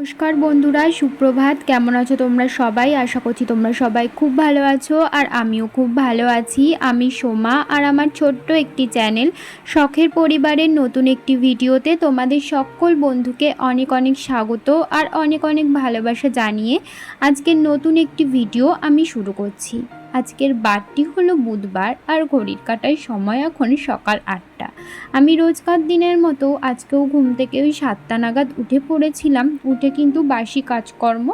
নমস্কার বন্ধুরা, সুপ্রভাত। কেমন আছো তোমরা সবাই? আশা করছি তোমরা সবাই খুব ভালো আছো আর আমিও খুব ভালো আছি। আমি সোমা আর আমার ছোট্ট একটি চ্যানেল শখের পরিবারের নতুন একটি ভিডিওতে তোমাদের সকল বন্ধুকে অনেক অনেক স্বাগত আর অনেক অনেক ভালোবাসা জানিয়ে আজকের নতুন একটি ভিডিও আমি শুরু করছি। আজকের বারটি হলো বুধবার আর ঘড়ির কাঁটায় সময় এখন সকাল 8টা। আমি রোজকার দিনের মতো আজকেও ঘুম থেকে ওই 7টা নাগাদ উঠে পড়েছিলাম। উঠে কিন্তু বাসি কাজকর্ম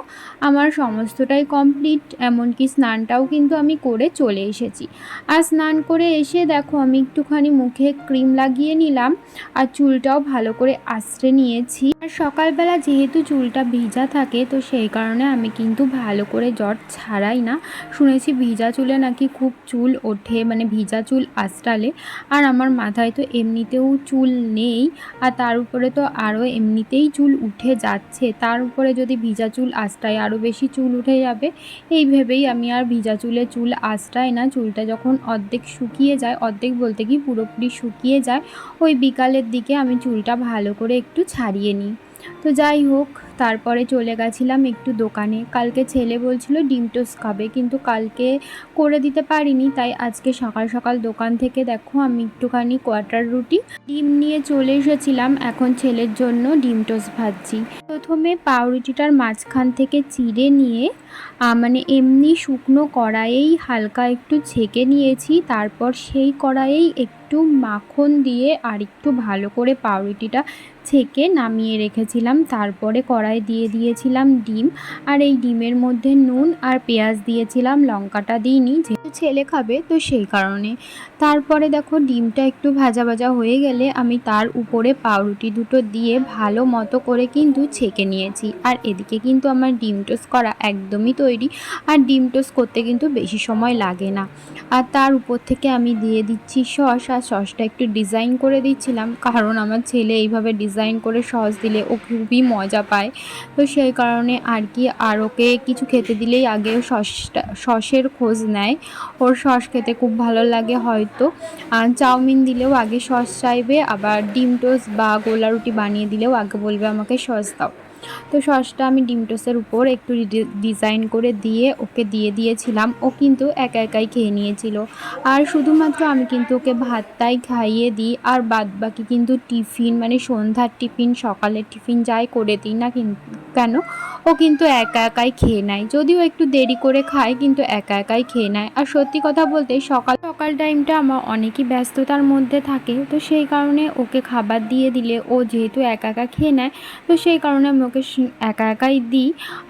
আমার সমস্তটাই কমপ্লিট, এমনকি স্নানটাও কিন্তু আমি করে চলে এসেছি। আর স্নান করে এসে দেখো আমি একটুখানি মুখে ক্রিম লাগিয়ে নিলাম আর চুলটাও ভালো করে আঁচড়ে নিয়েছি। আর সকালবেলা যেহেতু চুলটা ভিজা থাকে তো সেই কারণে আমি কিন্তু ভালো করে জট ছাড়াই না। শুনেছি ভিজা চুলে নাকি খুব চুল ওঠে, মানে ভিজা চুল আঁচড়ালে। আর আমার মাথায় তো এমনিতেও চুল নেই আর তার উপরে তো আরও এমনিতেই চুল উঠে যাচ্ছে, তার উপরে যদি ভিজা চুল আঁচড়াই আরও বেশি চুল উঠে যাবে। এই ভেবেই আমি আর ভিজা চুলে চুল আঁচড়াই না। চুলটা যখন অর্ধেক শুকিয়ে যায়, অর্ধেক বলতে কি পুরোপুরি শুকিয়ে যায়, ওই বিকালের দিকে আমি চুলটা ভালো করে একটু ছাড়িয়ে নিই। তো যাই হোক, তারপরে চলে গেছিলাম একটু দোকানে। কালকে ছেলে বলছিল ডিম টোস্ট খাবে, কিন্তু কালকে করে দিতে পারিনি, তাই আজকে সকাল সকাল দোকান থেকে দেখো আমি একটুখানি কোয়ার্টার রুটি ডিম নিয়ে চলে এসেছিলাম। এখন ছেলের জন্য ডিম টোস্ট ভাজছি। প্রথমে পাউরুটিটার মাঝখান থেকে চিড়ে নিয়ে মানে এমনি শুকনো কড়াইয়েই হালকা একটু ছেঁকে নিয়েছি। তারপর সেই কড়াইয়েই একটু মাখন দিয়ে আর একটু ভালো করে পাউরুটিটা ছেঁকে নামিয়ে রেখেছিলাম। তারপরে কড়াই দিয়ে দিয়েছিলাম ডিম, আর এই ডিমের মধ্যে নুন আর পেঁয়াজ দিয়েছিলাম, লঙ্কাটা দিইনি যেহেতু ছেলে খাবে তো সেই কারণে। তারপরে দেখো ডিমটা একটু ভাজা ভাজা হয়ে গেলে আমি তার উপরে পাউরুটি দুটো দিয়ে ভালো মতো করে কিন্তু ছেঁকে নিয়েছি। আর এদিকে কিন্তু আমার ডিম টোস্ট করা একদমই তৈরি। আর ডিম টোস্ট করতে কিন্তু বেশি সময় লাগে না। আর তার উপর থেকে আমি দিয়ে দিচ্ছি সস, আর সসটা একটু ডিজাইন করে দিচ্ছিলাম, কারণ আমার ছেলে এইভাবে ডিজাইন করে সস দিলে ও খুবই মজা পায়। তো সেই কারণে আর কি, আর ওকে কিছু খেতে দিলেই আগে সসের খোঁজ নেয়। ওর সস খেতে খুব ভালো লাগে হয়তো। চাউমিন দিলেও আগে সস চাইবে, আবার ডিম টোস্ট বা গোলা রুটি বানিয়ে দিলেও আগে বলবে আমাকে সস দাও। তো সসটা আমি ডিম টোস্টের উপর একটু ডিজাইন করে দিয়ে ওকে দিয়ে দিয়েছিলাম। ও কিন্তু একা একাই খেয়ে নিয়েছিল। আর শুধুমাত্র আমি কিন্তু ওকে ভাতটাই খাইয়ে দিই, আর বাদ বাকি কিন্তু টিফিন, মানে সন্ধ্যার টিফিন সকালের টিফিন যাই করে দিই না কেন, ও কিন্তু একা একাই খেয়ে নেয়। যদিও একটু দেরি করে খায় কিন্তু একা একাই খেয়ে নেয়। আর সত্যি কথা বলতে সকাল সকাল টাইমটা আমার অনেকই ব্যস্ততার মধ্যে থাকে, তো সেই কারণে ওকে খাবার দিয়ে দিলে ও যেহেতু একা একা খেয়ে নেয়, তো সেই কারণে আমি ওকে একা একাই দিই।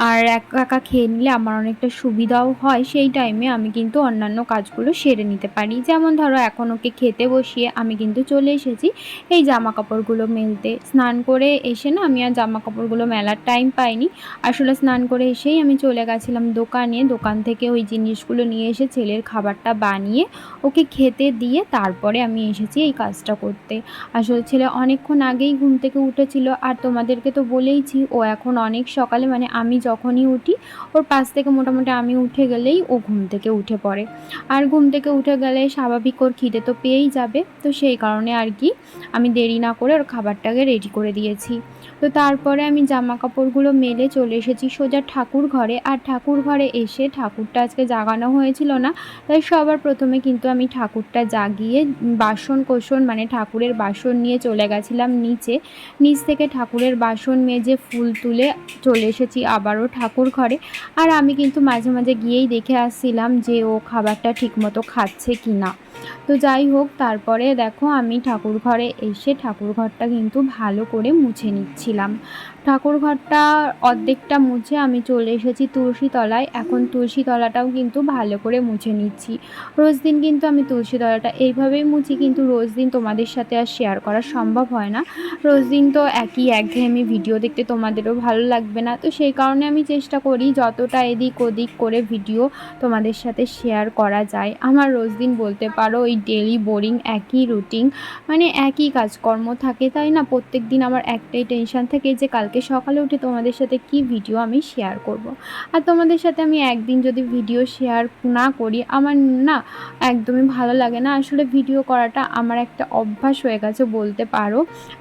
আর একা একা খেয়ে নিলে আমার অনেকটা সুবিধাও হয়। সেই টাইমে আমি কিন্তু অন্যান্য কাজগুলো সেরে নিতে পারি। যেমন ধরো এখন ওকে খেতে বসিয়ে আমি কিন্তু চলে এসেছি এই জামা কাপড়গুলো মেলতে। স্নান করে এসে না আমি আর জামা কাপড়গুলো মেলার টাইম পাইনি। আসলে স্নান করে এসেই আমি চলে গেছিলাম দোকানে। দোকান থেকে ওই জিনিসগুলো নিয়ে এসে ছেলের খাবারটা বানিয়ে ওকে খেতে দিয়ে তারপরে আমি এসেছি এই কাজটা করতে। আসলে ছেলে অনেকক্ষণ আগেই ঘুম থেকে উঠেছিল, আর তোমাদেরকে তো বলেইছি ও এখন অনেক সকালে, মানে আমি যখনই উঠি ওর পাশ থেকে মোটামুটি আমি উঠে গেলেই ও ঘুম থেকে উঠে পড়ে। আর ঘুম থেকে উঠে গেলে স্বাভাবিক ওর খিদে তো পেয়েই যাবে, তো সেই কারণে আর কি আমি দেরি না করে ওর খাবারটাকে রেডি করে দিয়েছি। তো তারপরে আমি জামা কাপড়গুলো মেলে চলে এসেছি সোজা ঠাকুর ঘরে। আর ঠাকুর ঘরে এসে ঠাকুরটা আজকে জাগানো হয়েছিল না, তাই সবার প্রথমে কিন্তু আমি ঠাকুরটা জাগিয়ে বাসন কোসন, মানে ঠাকুরের বাসন নিয়ে চলে গেছিলাম নিচে। নিচ থেকে ঠাকুরের বাসন মেজে ফুল তুলে চলে এসেছি আবারও ঠাকুর ঘরে। আর আমি কিন্তু মাঝে মাঝে গিয়েই দেখে আসছিলাম যে ও খাবারটা ঠিকমতো খাচ্ছে কি না। তো যাই হোক, তারপরে দেখো আমি ঠাকুর ঘরে এসে ঠাকুর ঘরটা কিন্তু ভালো করে মুছে নিচ্ছিলাম। ঠাকুর ঘরটা অর্ধেকটা মুছে আমি চলে এসেছি তুলসী তলায়। এখন তুলসী তলাটাও কিন্তু ভালো করে মুছে নিচ্ছি। রোজ দিন কিন্তু আমি তুলসী তলাটা এইভাবেই মুছি, কিন্তু রোজ দিন তোমাদের সাথে আর শেয়ার করা সম্ভব হয় না। রোজ দিন তো একই একঘেয়েমি ভিডিও দেখতে তোমাদেরও ভালো লাগবে না, তো সেই কারণে আমি চেষ্টা করি যতটা এদিক ওদিক করে ভিডিও তোমাদের সাথে শেয়ার করা যায়। আমার রোজ দিন বলতে পারো ওই ডেলি বোরিং একই রুটিন, মানে একই কাজকর্ম থাকে, তাই না? প্রত্যেক দিন আমার একটাই টেনশন থাকে যে কালকে সকালে উঠে তোমাদের সাথে কি ভিডিও আমি শেয়ার করব। আর তোমাদের সাথে আমি একদিন যদি ভিডিও শেয়ার না করি আমার না একদমই ভালো লাগে না। আসলে ভিডিও করাটা আমার একটা অভ্যাস হয়ে গেছে বলতে পারো।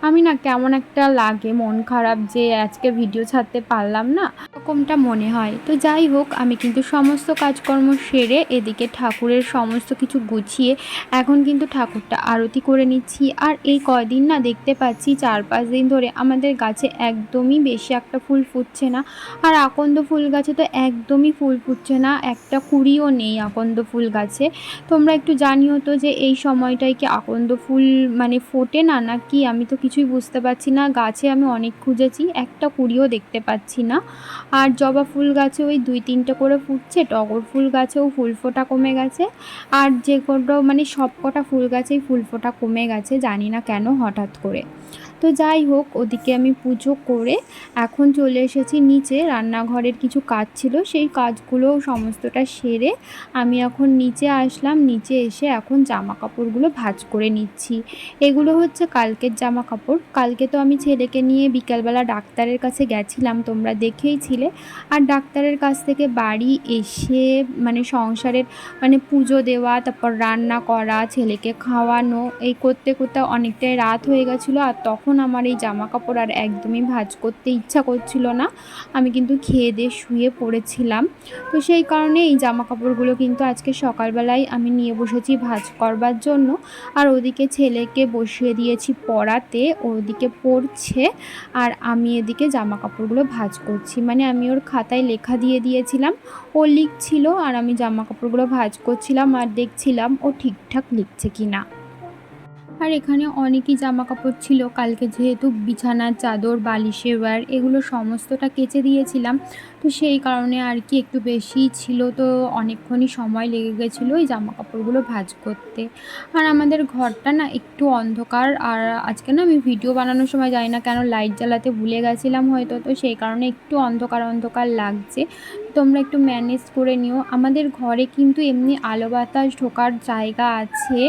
আমি না কেমন একটা লাগে, মন খারাপ যে আজকে ভিডিও ছাড়তে পারলাম না, এরকমটা মনে হয়। তো যাই হোক, আমি কিন্তু সমস্ত কাজকর্ম সেরে এদিকে ঠাকুরের সমস্ত কিছু গুছিয়ে এখন কিন্তু ঠাকুরটা আরতি করে নিচ্ছি। আর এই কয়দিন না দেখতে পাচ্ছি 4-5 দিন ধরে আমাদের গাছে একদমই বেশি একটা ফুল ফুটছে না। আর আকন্দ ফুল গাছে তো একদমই ফুল ফুটছে না, একটা কুঁড়িও নেই আকন্দ ফুল গাছে। তোমরা একটু জানিও তো যে এই সময়টায় কি আকন্দ ফুল মানে ফোটে না নাকি, আমি তো কিছুই বুঝতে পারছি না। গাছে আমি অনেক খুঁজেছি, একটা কুঁড়িও দেখতে পাচ্ছি না। আর জবা ফুল গাছে ওই 2-3টে করে ফুটছে, টগর ফুল গাছেও ফুল ফোটা কমে গেছে। আর যে কোনো মানে সব কটা ফুল গাছেই ফুল ফোটা কমে গেছে, জানি না কেন হঠাৎ করে। তো যাই হোক, ওদিকে আমি পুজো করে এখন চলে এসেছি নিচে। রান্নাঘরের কিছু কাজ ছিল, সেই কাজগুলো সমস্তটা সেরে আমি এখন নিচে আসলাম। নিচে এসে এখন জামা কাপড়গুলো ভাঁজ করে নিচ্ছি। এগুলো হচ্ছে কালকের জামা কাপড়। কালকে তো আমি ছেলেকে নিয়ে বিকালবেলা ডাক্তারের কাছে গেছিলাম, তোমরা দেখেইছিলে। আর ডাক্তারের কাছ থেকে বাড়ি এসে মানে সংসারের মানে পুজো দেওয়া, তারপর রান্না করা, ছেলেকে খাওয়ানো, এই করতে করতে অনেকটাই রাত হয়ে গেছিলো। আর তখন আমার এই জামা কাপড় আর একদমই ভাঁজ করতে ইচ্ছা করছিল না। আমি কিন্তু খেয়ে দিয়ে শুয়ে পড়েছিলাম। তো সেই কারণে এই জামা কাপড়গুলো কিন্তু আজকে সকালবেলায় আমি নিয়ে বসেছি ভাঁজ করবার জন্য। আর ওদিকে ছেলেকে বসিয়ে দিয়েছি পড়াতে, ওদিকে পড়ছে আর আমি এদিকে জামা কাপড়গুলো ভাঁজ করছি। মানে আমি ওর খাতায় লেখা দিয়ে দিয়েছিলাম, ও লিখছিল আর আমি জামা কাপড়গুলো ভাঁজ করছিলাম আর দেখছিলাম ও ঠিকঠাক লিখছে কি না। আর এখানে অনেকই জামা কাপড় ছিল, কালকে যেহেতু বিছানার চাদর, বালিশের ওয়্যার এগুলো সমস্তটা কেচে দিয়েছিলাম, তো সেই কারণে আর কি একটু বেশিই ছিল। তো অনেকক্ষণই সময় লেগে গেছিলো এই জামা কাপড়গুলো ভাঁজ করতে। আর আমাদের ঘরটা না একটু অন্ধকার, আর আজকে না আমি ভিডিও বানানোর সময় জানি না কেন লাইট জ্বালাতে ভুলে গেছিলাম হয়তো, তো সেই কারণে একটু অন্ধকার অন্ধকার লাগছে। তোমরা একটু ম্যানেজ করে নিও। আমাদের ঘরে কিন্তু এমনি আলো বাতাস ঢোকার জায়গা আছে,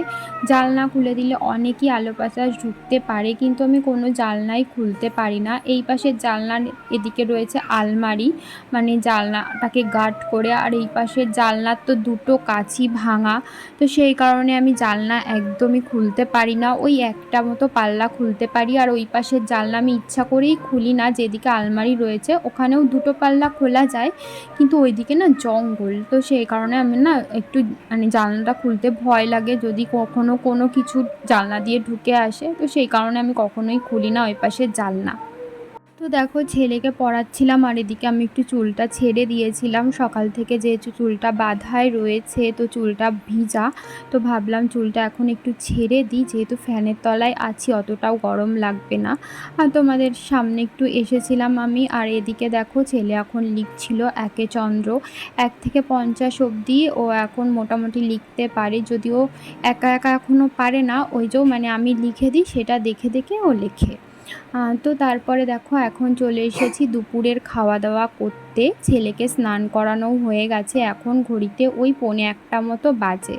জানলা খুলে দিলে অনেকই আলো বাতাস ঢুকতে পারে, কিন্তু আমি কোনো জানলাই খুলতে পারি না। এই পাশের জানলার এদিকে রয়েছে আলমারি, মানে জানলাটাকে গার্ড করে, আর এই পাশের জানলার তো দুটো কাচই ভাঙা, তো সেই কারণে আমি জানলা একদমই খুলতে পারি না। ওই একটা মতো পাল্লা খুলতে পারি, আর ওই পাশের জানলা আমি ইচ্ছা করেই খুলি না, যেদিকে আলমারি রয়েছে ওখানেও দুটো পাল্লা খোলা যায়, কিন্তু ওইদিকে না জঙ্গল, তো সেই কারণে আমি না একটু মানে জানলাটা খুলতে ভয় লাগে, যদি কখনো কোনো কিছু জানলা দিয়ে ঢুকে আসে, তো সেই কারণে আমি কখনোই খুলি না ওই পাশের জানলা। তো দেখো, ছেলেকে পড়াচ্ছিলাম আর এদিকে আমি একটু চুলটা ছেড়ে দিয়েছিলাম সকাল থেকে, যেহেতু চুলটা বাঁধাই রয়েছে তো চুলটা ভিজা, তো ভাবলাম চুলটা এখন একটু ছেড়ে দিই, যেহেতু ফ্যানের তলায় আছি অতটাও গরম লাগবে না। আর তোমাদের সামনে একটু এসেছিলাম আমি। আর এদিকে দেখো, ছেলে এখন লিখছিল একে চন্দ্র 1 থেকে 50 অবধি ও এখন মোটামুটি লিখতে পারে, যদিও একা একা এখনও পারে না, ওই যে মানে আমি লিখে দিই সেটা দেখে দেখে ও লেখে। তো তারপরে দেখো এখন চলে এসেছি দুপুরের খাওয়া দাওয়া করতে। ছেলেকে স্নান করানোও হয়ে গেছে, এখন ঘড়িতে ওই 1:45 মতো বাজে।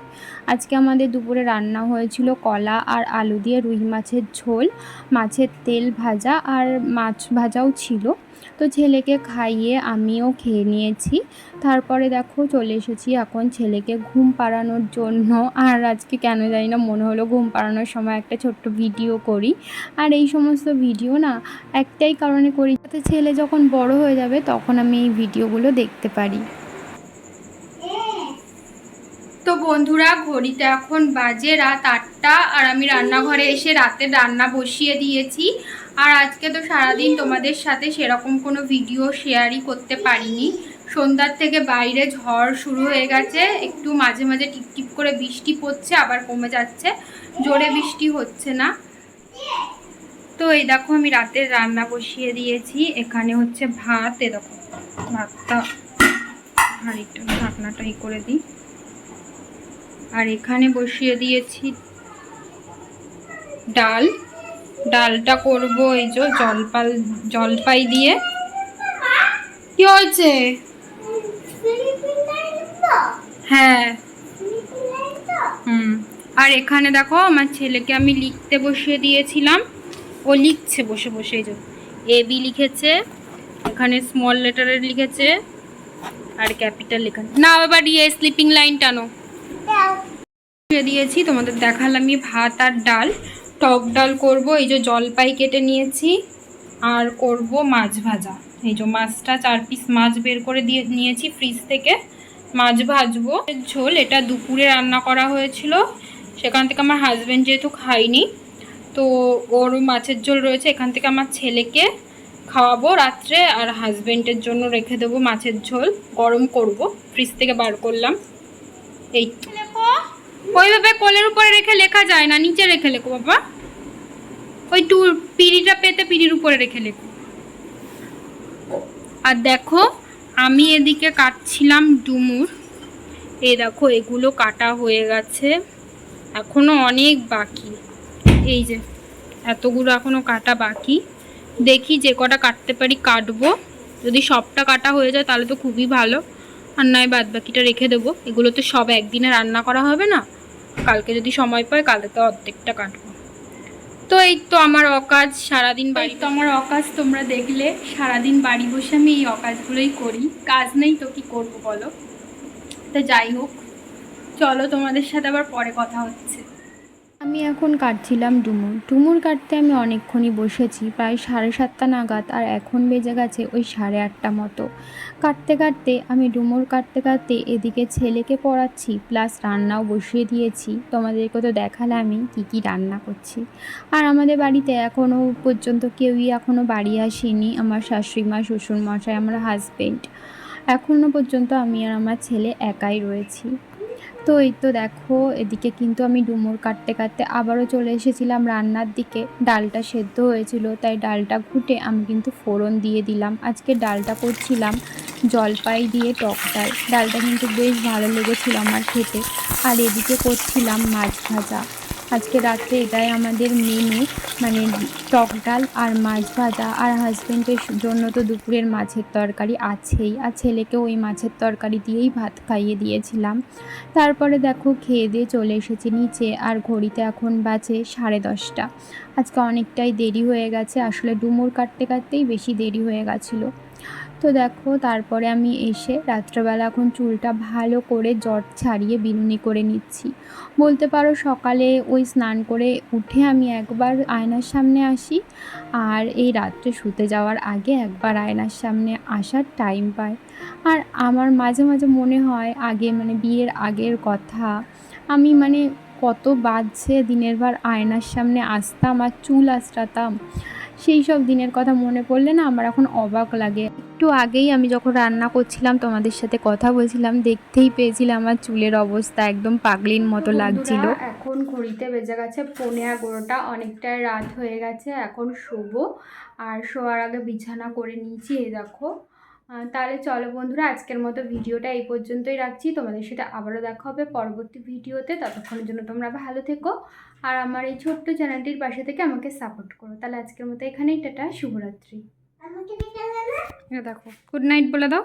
আজকে আমাদের দুপুরে রান্না হয়েছিল কলা আর আলু দিয়ে রুই মাছের ঝোল, মাছের তেল ভাজা আর মাছ ভাজাও ছিল। তো ছেলেকে খাইয়ে আমিও খেয়ে নিয়েছি। তারপরে দেখো চলে এসেছি এখন ছেলেকে ঘুম পাড়ানোর জন্য। আর আজকে কেন জানি না মনে হলো ঘুম পাড়ানোর সময় একটা ছোট্ট ভিডিও করি। আর এই সমস্ত ভিডিও না একটাই কারণে করি, যাতে ছেলে যখন বড় হয়ে যাবে তখন আমি এই ভিডিওগুলো দেখতে পারি। তো বন্ধুরা, ঘড়িতে এখন বাজে রাত 8টা আর আমি রান্নাঘরে এসে রাতের রান্না বসিয়ে দিয়েছি। আর আজকে তো সারাদিন তোমাদের সাথে সেরকম কোনো ভিডিও শেয়ারই করতে পারিনি। সন্ধ্যার থেকে বাইরে ঝড় শুরু হয়ে গেছে, একটু মাঝে মাঝে টিপটিপ করে বৃষ্টি পড়ছে, আবার কমে যাচ্ছে, জোরে বৃষ্টি হচ্ছে না। তো এই দেখো আমি রাতের রান্না বসিয়ে দিয়েছি। এখানে হচ্ছে ভাত, এ দেখো ভাতটা হাঁড়িটা ঢাকনাটা করে দিই। আর এখানে বসিয়ে দিয়েছি ডাল, ডালটা করব এই যে জলপাই দিয়ে। কি হয়েছে? হ্যাঁ আর এখানে দেখো আমার ছেলেকে আমি লিখতে বসিয়ে দিয়েছিলাম, ও লিখছে বসে বসে, এই যে এবি লিখেছে, এখানে স্মল লেটারে লিখেছে আর ক্যাপিটাল লেখা। না এবার স্লিপিং লাইন টানো দিয়েছি। তোমাদের দেখালাম আমি ভাত আর ডাল, টক ডাল করব। এই যে জলপাই কেটে নিয়েছি আর করব মাছ ভাজা। এই যে মাছটা 4 পিস মাছ বের করে দিয়ে নিয়েছি ফ্রিজ থেকে, মাছ ভাজবো। ঝোল এটা দুপুরে রান্না করা হয়েছিল, সেখান থেকে আমার হাজব্যান্ড যেহেতু খায়নি তো ওর মাছের ঝোল রয়েছে, এখান থেকে আমার ছেলেকে খাওয়াবো রাত্রে, আর হাজব্যান্ডের জন্য রেখে দেবো মাছের ঝোল, গরম করব, ফ্রিজ থেকে বার করলাম। এই লেখো, ওইভাবে কোলের উপরে রেখে লেখা যায় না, নিচে রেখে লেখো বাবা। ওই পিঁড়িটা পেতে পিঁড়ির উপরে রেখে লেখো। আর দেখো আমি এদিকে কাটছিলাম ডুমুর। এই দেখো এগুলো কাটা হয়ে গেছে, এখনো অনেক বাকি। এই যে এতগুলো এখনো কাটা বাকি, দেখি যে কটা কাটতে পারি কাটবো। যদি সবটা কাটা হয়ে যায় তাহলে তো খুবই ভালো, আর নয় বাদ বাকিটা রেখে দেবো। এগুলো তো সব একদিনে রান্না করা হবে না, কালকে যদি সময় পাই কালকে তো অর্ধেকটা কাটবো। তো এই তো আমার অকাজ, সারাদিন বাড়ি। তো আমার অকাজ তোমরা দেখলে, সারাদিন বাড়ি বসে আমি এই অকাজগুলোই করি, কাজ নেই তো কি করবো বলো। তো যাই হোক, চলো তোমাদের সাথে আবার পরে কথা হচ্ছে। আমি এখন কাটছিলাম ডুমুর কাটতে আমি অনেকক্ষণই বসেছি, প্রায় 7:30 নাগাদ, আর এখন বেজে গেছে ওই 8:30 মতো। কাটতে কাটতে আমি ডুমুর কাটতে কাটতে এদিকে ছেলেকে পড়াচ্ছি, প্লাস রান্নাও বসিয়ে দিয়েছি। তোমাদেরকে তো দেখালে আমি কী রান্না করছি। আর আমাদের বাড়িতে এখনও পর্যন্ত কেউই এখনও বাড়ি আসেনি, আমার শাশুড়ি মা, শ্বশুরমশাই, আমার হাজবেন্ড। এখনও পর্যন্ত আমি আর আমার ছেলে একাই রয়েছি। তো এই তো দেখো এদিকে কিন্তু আমি ডুমুর কাটতে কাটতে আবারও চলে এসেছিলাম রান্নার দিকে। ডালটা সেদ্ধ হয়েছিল তাই ডালটা ঘুটে আমি কিন্তু ফোড়ন দিয়ে দিলাম। আজকে ডালটা করছিলাম জলপাই দিয়ে টক ডাল। ডালটা কিন্তু বেশ ভালো লেগেছিল আমার খেতে। আর এদিকে করছিলাম মাছ ভাজা। আজকে রাত্রে এটাই আমাদের মেনু, মানে টক ডাল আর মাছ ভাজা। আর হাজব্যান্ডের জন্য তো দুপুরের মাছের তরকারি আছেই, আর ছেলেকেও ওই মাছের তরকারি দিয়েই ভাত খাইয়ে দিয়েছিলাম। তারপরে দেখো খেয়ে দিয়ে চলে এসেছি নিচে, আর ঘড়িতে এখন বাজে 10:30। আজকে অনেকটাই দেরি হয়ে গেছে, আসলে ডুমুর কাটতে কাটতেই বেশি দেরি হয়ে গেছিলো। তো দেখো তারপরে আমি এসে রাত্রেবেলা এখন চুলটা ভালো করে জট ছাড়িয়ে বিনুনি করে নিচ্ছি। বলতে পারো সকালে ওই স্নান করে উঠে আমি একবার আয়নার সামনে আসি, আর এই রাত্রে শুতে যাওয়ার আগে একবার আয়নার সামনে আসার টাইম পাই। আর আমার মাঝে মাঝে মনে হয় আগে, মানে বিয়ের আগের কথা, আমি মানে কত বাজছে দিনের বার আয়নার সামনে আসতাম আর চুল আঁচড়াতাম। সেই সব দিনের কথা মনে পড়লে না আমার এখন অবাক লাগে। একটু আগেই আমি যখন রান্না করছিলাম তোমাদের সাথে কথা বলছিলাম, দেখতেই পেয়েছিলাম আমার চুলের অবস্থা একদম পাগলির মতো লাগছিল। এখন ঘড়িতে বেজে গেছে 11:15, অনেকটাই রাত হয়ে গেছে, এখন শোবো। আর শোয়ার আগে বিছানা করে নিয়েছি, এই দেখো। তাহলে চলো বন্ধুরা, আজকের মতো ভিডিওটা এই পর্যন্তই রাখছি। তোমাদের সাথে আবারও দেখা হবে পরবর্তী ভিডিওতে। ততক্ষণের জন্য তোমরা ভালো থেকো, আর আমার এই ছোট্ট চ্যানেলটির পাশে থেকে আমাকে সাপোর্ট করো। তাহলে আজকের মতো এখানেই টাটা, শুভরাত্রি। দেখো গুড নাইট বলে দাও।